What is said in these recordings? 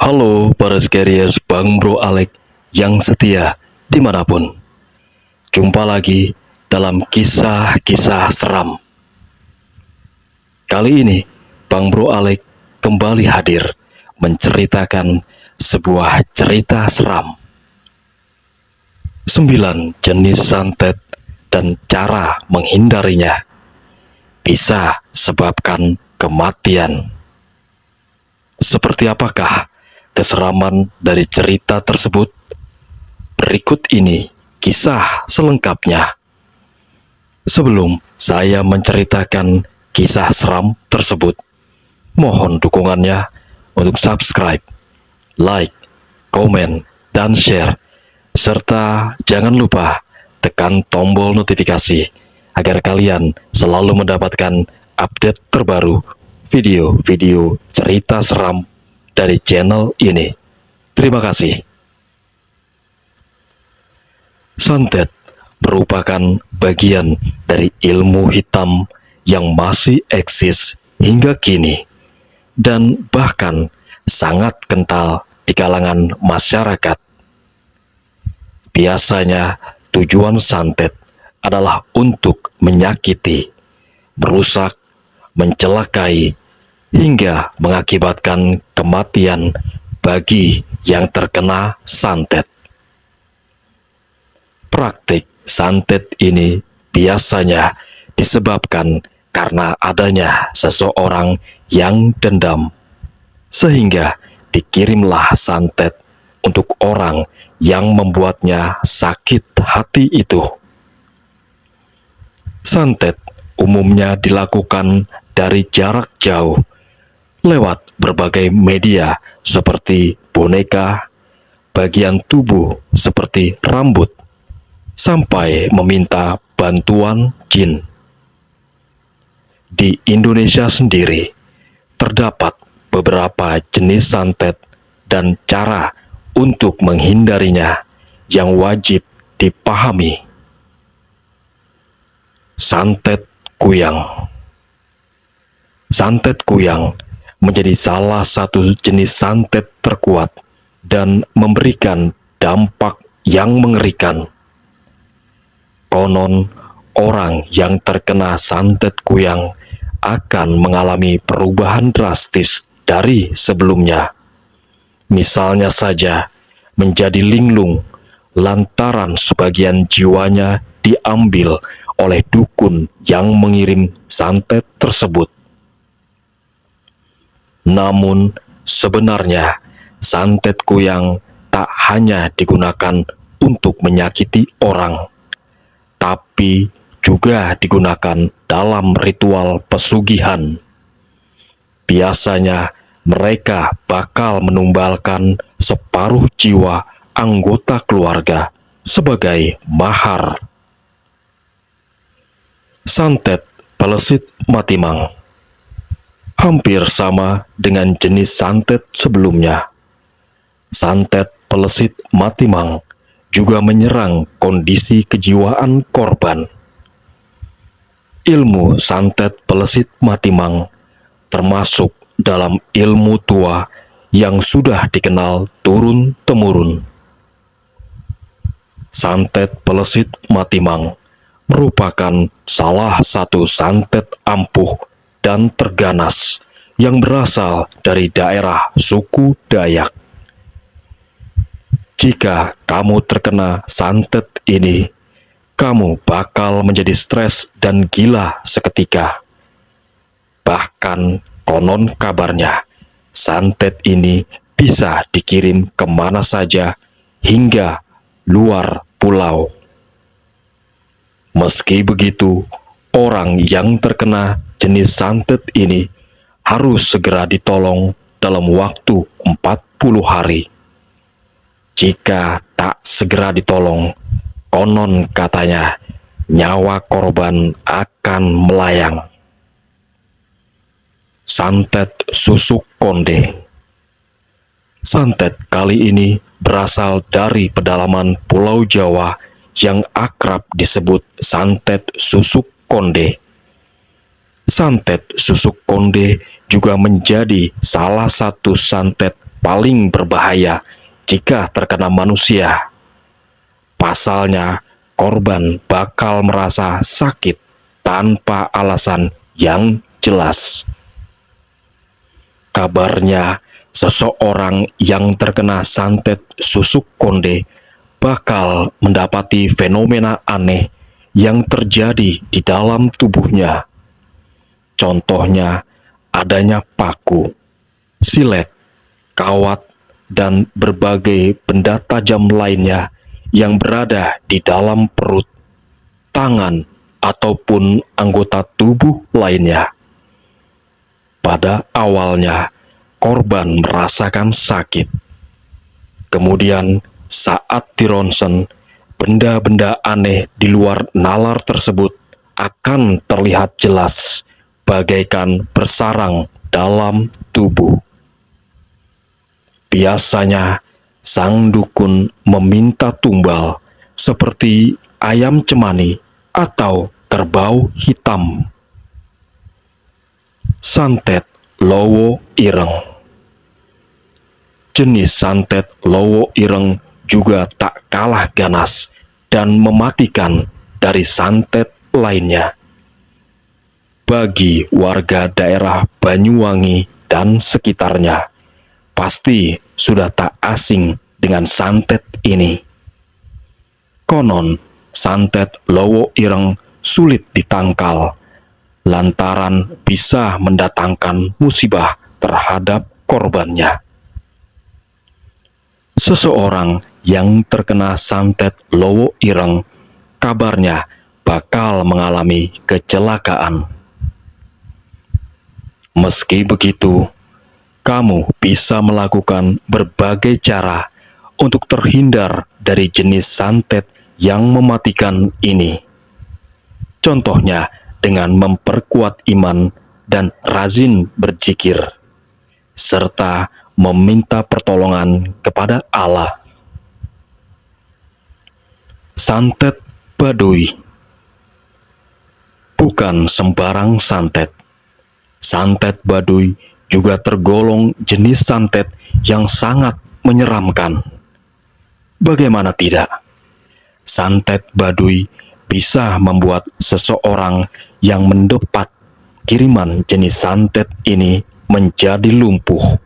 Halo para Scariers Bang Bro Alek yang setia dimanapun. Jumpa lagi dalam kisah-kisah seram. Kali ini Bang Bro Alek kembali hadir menceritakan sebuah cerita seram. 9 jenis santet dan cara menghindarinya bisa sebabkan kematian. Seperti apakah keseraman dari cerita tersebut? Berikut ini kisah selengkapnya. Sebelum saya menceritakan kisah seram tersebut, mohon dukungannya untuk subscribe, like, komen, dan share. Serta jangan lupa tekan tombol notifikasi agar kalian selalu mendapatkan update terbaru video-video cerita seram dari channel ini. Terima kasih. Santet merupakan bagian dari ilmu hitam yang masih eksis hingga kini dan bahkan sangat kental di kalangan masyarakat. Biasanya tujuan santet adalah untuk menyakiti, merusak, mencelakai, hingga mengakibatkan kematian bagi yang terkena santet. Praktik santet ini biasanya disebabkan karena adanya seseorang yang dendam, sehingga dikirimlah santet untuk orang yang membuatnya sakit hati itu. Santet umumnya dilakukan dari jarak jauh, lewat berbagai media seperti boneka, bagian tubuh seperti rambut, sampai meminta bantuan jin. Di Indonesia sendiri, terdapat beberapa jenis santet dan cara untuk menghindarinya yang wajib dipahami. Santet kuyang. Santet kuyang menjadi salah satu jenis santet terkuat dan memberikan dampak yang mengerikan. Konon, orang yang terkena santet kuyang akan mengalami perubahan drastis dari sebelumnya. Misalnya saja, menjadi linglung lantaran sebagian jiwanya diambil oleh dukun yang mengirim santet tersebut. Namun, sebenarnya santet kuyang tak hanya digunakan untuk menyakiti orang, tapi juga digunakan dalam ritual pesugihan. Biasanya mereka bakal menumbalkan separuh jiwa anggota keluarga sebagai mahar. Santet pelesit matimang hampir sama dengan jenis santet sebelumnya. Santet pelesit matimang juga menyerang kondisi kejiwaan korban. Ilmu santet pelesit matimang termasuk dalam ilmu tua yang sudah dikenal turun-temurun. Santet pelesit matimang merupakan salah satu santet ampuh dan terganas yang berasal dari daerah suku Dayak. Jika kamu terkena santet ini, kamu bakal menjadi stres dan gila seketika. Bahkan konon kabarnya, santet ini bisa dikirim kemana saja hingga luar pulau. Meski begitu, orang yang terkena jenis santet ini harus segera ditolong dalam waktu 40 hari. Jika tak segera ditolong, konon katanya nyawa korban akan melayang. Santet susuk konde. Santet kali ini berasal dari pedalaman Pulau Jawa yang akrab disebut santet susuk konde. Santet susuk konde juga menjadi salah satu santet paling berbahaya jika terkena manusia. Pasalnya, korban bakal merasa sakit tanpa alasan yang jelas. Kabarnya, seseorang yang terkena santet susuk konde bakal mendapati fenomena aneh yang terjadi di dalam tubuhnya. Contohnya, adanya paku, silet, kawat, dan berbagai benda tajam lainnya yang berada di dalam perut, tangan, ataupun anggota tubuh lainnya. Pada awalnya, korban merasakan sakit. Kemudian, saat dironsen, benda-benda aneh di luar nalar tersebut akan terlihat jelas, bagaikan bersarang dalam tubuh. Biasanya, sang dukun meminta tumbal seperti ayam cemani atau kerbau hitam. Santet Lowo Ireng. Jenis santet Lowo Ireng juga tak kalah ganas dan mematikan dari santet lainnya. Bagi warga daerah Banyuwangi dan sekitarnya, pasti sudah tak asing dengan santet ini. Konon, santet Lowo Ireng sulit ditangkal lantaran bisa mendatangkan musibah terhadap korbannya. Seseorang yang terkena santet Lowo Ireng kabarnya bakal mengalami kecelakaan. Meski begitu, kamu bisa melakukan berbagai cara untuk terhindar dari jenis santet yang mematikan ini. Contohnya, dengan memperkuat iman dan rajin berzikir, serta meminta pertolongan kepada Allah. Santet Baduy. Bukan sembarang santet. Santet Baduy juga tergolong jenis santet yang sangat menyeramkan. Bagaimana tidak? Santet Baduy bisa membuat seseorang yang mendapat kiriman jenis santet ini menjadi lumpuh.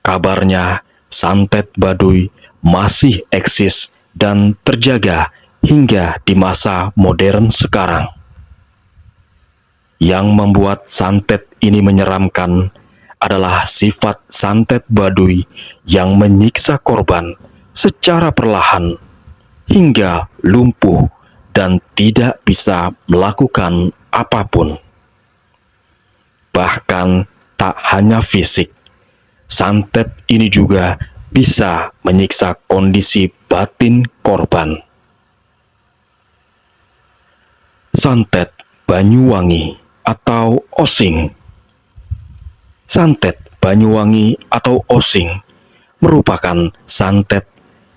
Kabarnya, santet Baduy masih eksis dan terjaga hingga di masa modern sekarang. Yang membuat santet ini menyeramkan adalah sifat santet Baduy yang menyiksa korban secara perlahan hingga lumpuh dan tidak bisa melakukan apapun. Bahkan tak hanya fisik, santet ini juga bisa menyiksa kondisi batin korban. Santet Banyuwangi atau Osing. Santet Banyuwangi atau Osing merupakan santet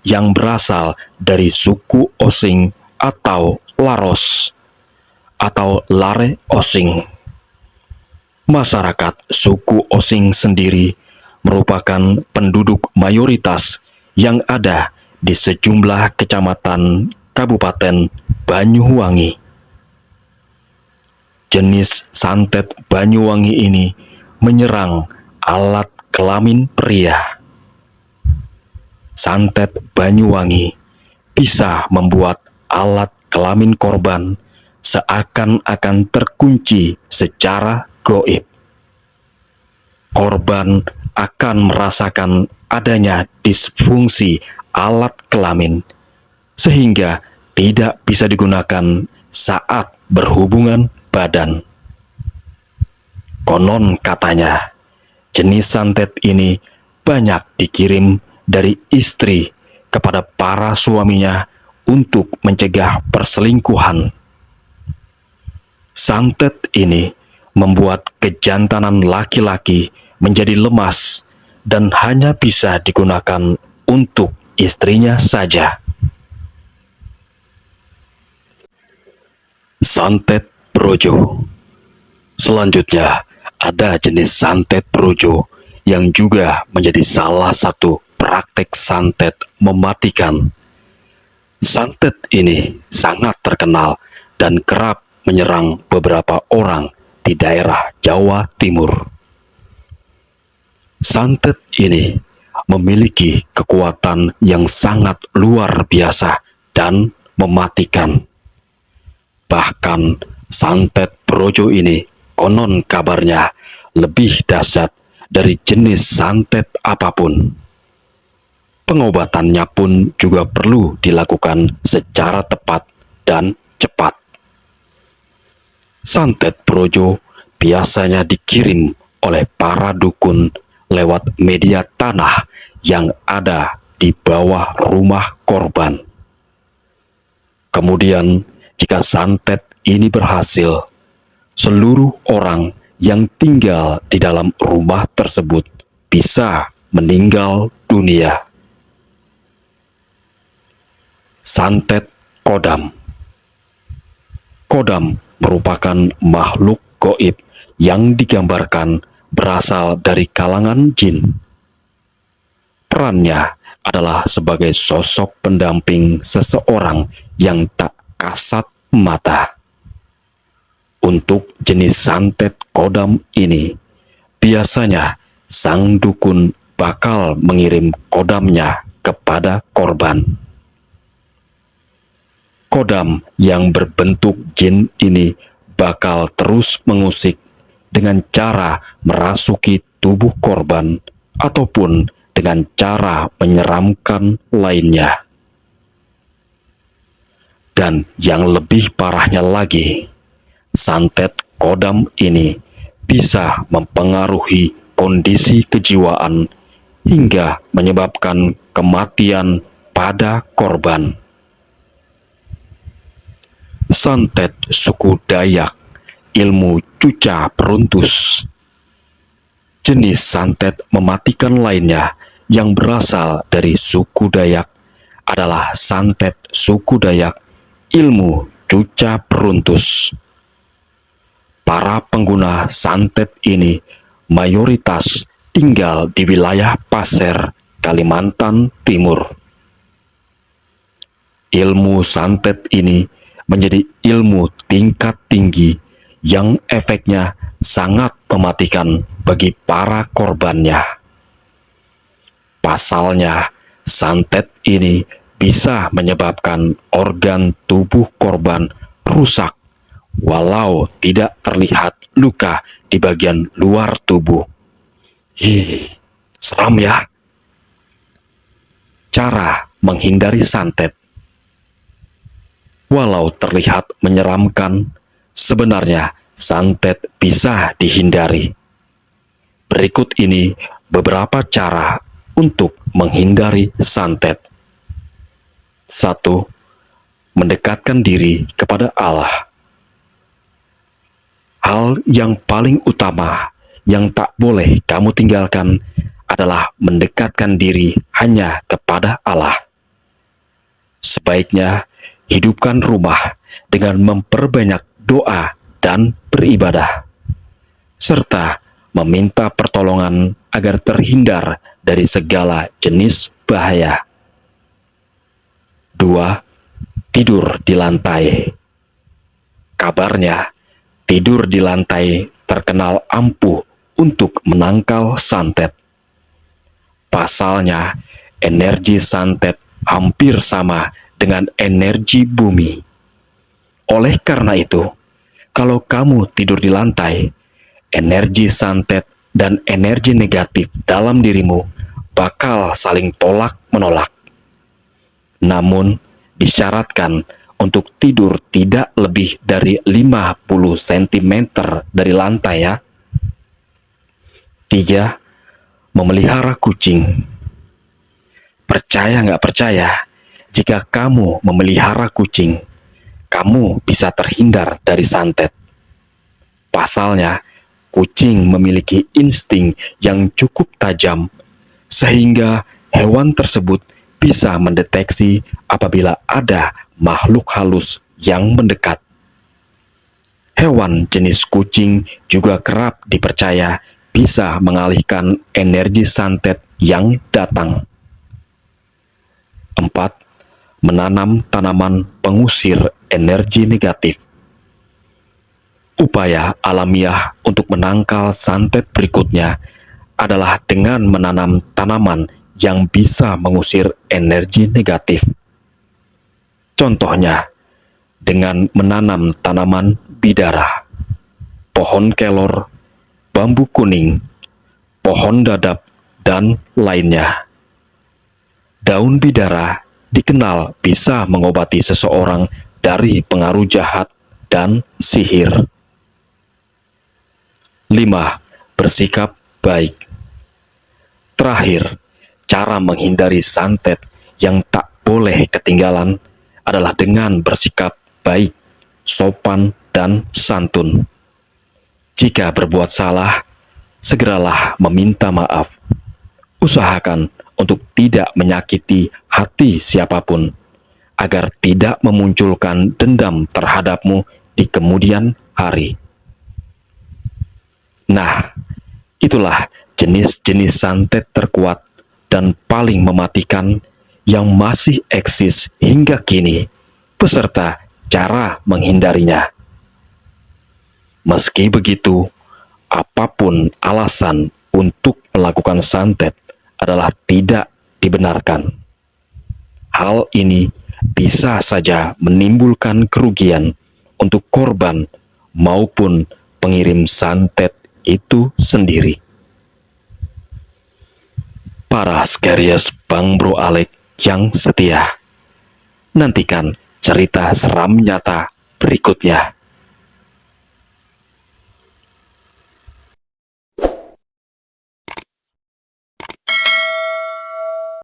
yang berasal dari suku Osing atau Laros atau Lare Osing. Masyarakat suku Osing sendiri merupakan penduduk mayoritas yang ada di sejumlah kecamatan Kabupaten Banyuwangi. Jenis santet Banyuwangi ini menyerang alat kelamin pria. Santet Banyuwangi bisa membuat alat kelamin korban seakan-akan terkunci secara gaib. Korban akan merasakan adanya disfungsi alat kelamin, sehingga tidak bisa digunakan saat berhubungan badan. Konon katanya, jenis santet ini banyak dikirim dari istri kepada para suaminya untuk mencegah perselingkuhan. Santet ini membuat kejantanan laki-laki menjadi lemas dan hanya bisa digunakan untuk istrinya saja. Santet Brojo. Selanjutnya, ada jenis santet Brojo yang juga menjadi salah satu praktek santet mematikan. Santet ini sangat terkenal dan kerap menyerang beberapa orang di daerah Jawa Timur. Santet ini memiliki kekuatan yang sangat luar biasa dan mematikan. Bahkan santet Brojo ini konon kabarnya lebih dahsyat dari jenis santet apapun. Pengobatannya pun juga perlu dilakukan secara tepat dan cepat. Santet Brojo biasanya dikirim oleh para dukun lewat media tanah yang ada di bawah rumah korban. Kemudian, jika santet ini berhasil, seluruh orang yang tinggal di dalam rumah tersebut bisa meninggal dunia. Santet Kodam. Kodam merupakan makhluk gaib yang digambarkan berasal dari kalangan jin. Perannya adalah sebagai sosok pendamping seseorang yang tak kasat mata. Untuk jenis santet kodam ini, biasanya sang dukun bakal mengirim kodamnya kepada korban. Kodam yang berbentuk jin ini bakal terus mengusik dengan cara merasuki tubuh korban ataupun dengan cara menyeramkan lainnya. Dan yang lebih parahnya lagi, santet kodam ini bisa mempengaruhi kondisi kejiwaan hingga menyebabkan kematian pada korban. Santet suku Dayak, ilmu cuca peruntus. Jenis santet mematikan lainnya yang berasal dari suku Dayak adalah santet suku Dayak, ilmu cuca peruntus. Para pengguna santet ini mayoritas tinggal di wilayah Pasir, Kalimantan Timur. Ilmu santet ini menjadi ilmu tingkat tinggi yang efeknya sangat mematikan bagi para korbannya. Pasalnya, santet ini bisa menyebabkan organ tubuh korban rusak walau tidak terlihat luka di bagian luar tubuh. Seram ya. Cara menghindari santet. Walau terlihat menyeramkan, sebenarnya santet bisa dihindari. Berikut ini beberapa cara untuk menghindari santet. 1. Mendekatkan diri kepada Allah. Hal yang paling utama yang tak boleh kamu tinggalkan adalah mendekatkan diri hanya kepada Allah. Sebaiknya hidupkan rumah dengan memperbanyak doa dan beribadah, serta meminta pertolongan agar terhindar dari segala jenis bahaya. 2. Tidur di lantai. Kabarnya, tidur di lantai terkenal ampuh untuk menangkal santet. Pasalnya, energi santet hampir sama dengan energi bumi. Oleh karena itu, kalau kamu tidur di lantai, energi santet dan energi negatif dalam dirimu bakal saling tolak-menolak. Namun, disyaratkan untuk tidur tidak lebih dari 50 cm dari lantai ya. 3. Memelihara kucing. Percaya nggak percaya, jika kamu memelihara kucing, kamu bisa terhindar dari santet. Pasalnya, kucing memiliki insting yang cukup tajam, sehingga hewan tersebut bisa mendeteksi apabila ada makhluk halus yang mendekat. Hewan jenis kucing juga kerap dipercaya bisa mengalihkan energi santet yang datang. 4. Menanam tanaman pengusir energi negatif. Upaya alamiah untuk menangkal santet berikutnya adalah dengan menanam tanaman yang bisa mengusir energi negatif. Contohnya, dengan menanam tanaman bidara, pohon kelor, bambu kuning, pohon dadap, dan lainnya. Daun bidara dikenal bisa mengobati seseorang dari pengaruh jahat dan sihir. 5. Bersikap baik. Terakhir, cara menghindari santet yang tak boleh ketinggalan adalah dengan bersikap baik, sopan, dan santun. Jika berbuat salah, segeralah meminta maaf. Usahakan untuk tidak menyakiti hati siapapun, agar tidak memunculkan dendam terhadapmu di kemudian hari. Nah, itulah jenis-jenis santet terkuat dan paling mematikan yang masih eksis hingga kini, beserta cara menghindarinya. Meski begitu, apapun alasan untuk melakukan santet adalah tidak dibenarkan. Hal ini bisa saja menimbulkan kerugian untuk korban maupun pengirim santet itu sendiri. Para Scarius Bang Bro Alek yang setia, nantikan cerita seram nyata berikutnya.